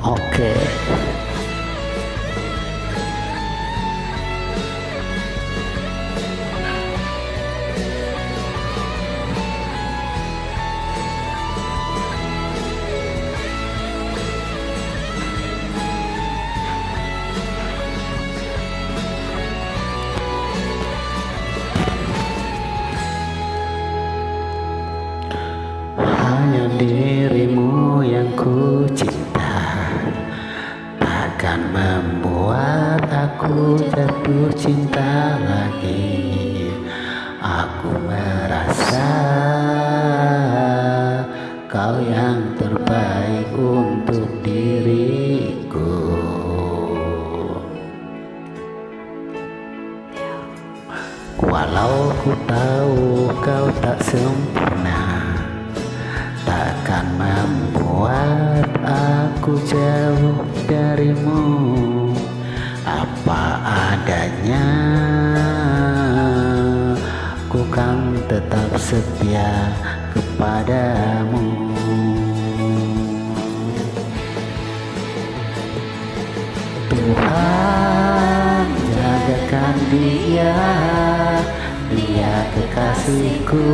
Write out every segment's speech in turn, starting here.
Oke. Hanya dirimu yang ku cinta, takkan membuat aku jatuh cinta lagi. Aku merasa kau yang terbaik untuk diriku. Walau ku tahu kau tak sempurna, takkan membuat aku jauh darimu. Apa adanya, ku kan tetap setia kepadamu. Tuhan, jagakan dia kekasihku,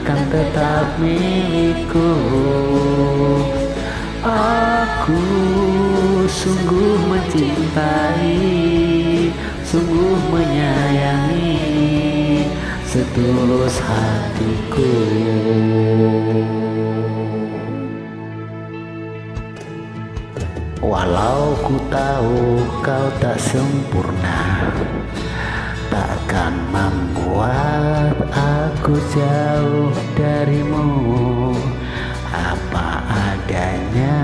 kan tetap milikku. Aku sungguh mencintai, sungguh menyayangi, setulus hatiku. Walau ku tahu kau tak sempurna, takkan membuat aku jauh darimu. Apa adanya,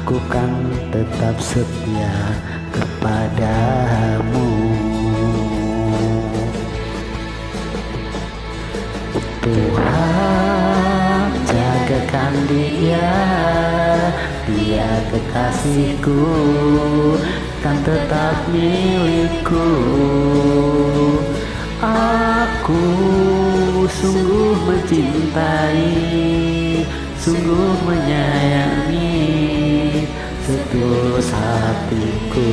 ku kan tetap setia kepadamu. Tuhan, jagakan dia kekasihku, kan tetap milikku. Aku sungguh mencintai, sungguh menyayangi, setulus hatiku.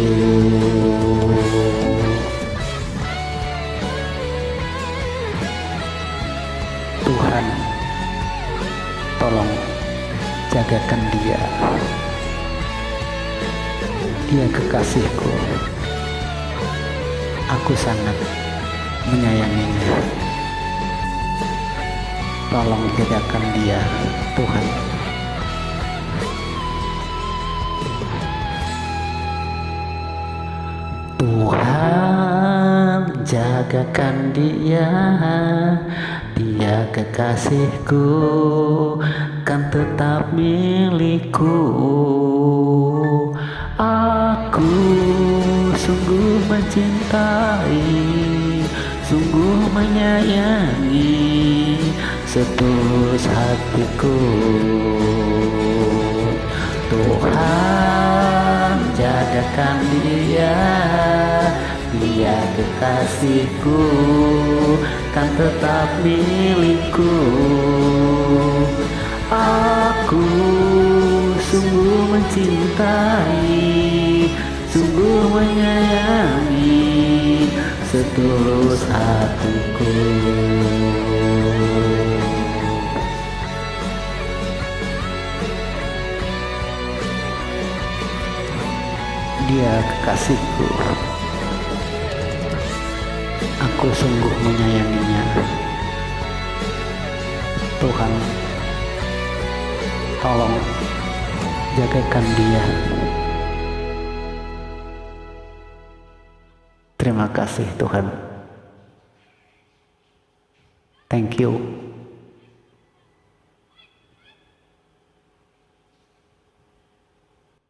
Tuhan, tolong jagakan dia kekasihku. Aku sangat menyayanginya. Tolong jagakan dia, Tuhan. Tuhan, jagakan dia kekasihku, kan tetap milikku. Aku sungguh mencintai, sungguh menyayangi, setulus hatiku. Tuhan, jagakan dia kekasihku, kan tetap milikku. Aku sungguh mencintai, sungguh menyayangi, setulus hatiku. Dia kekasihku, aku sungguh menyayanginya. Tuhan, tolong jagakan dia. Terima kasih Tuhan. Thank you.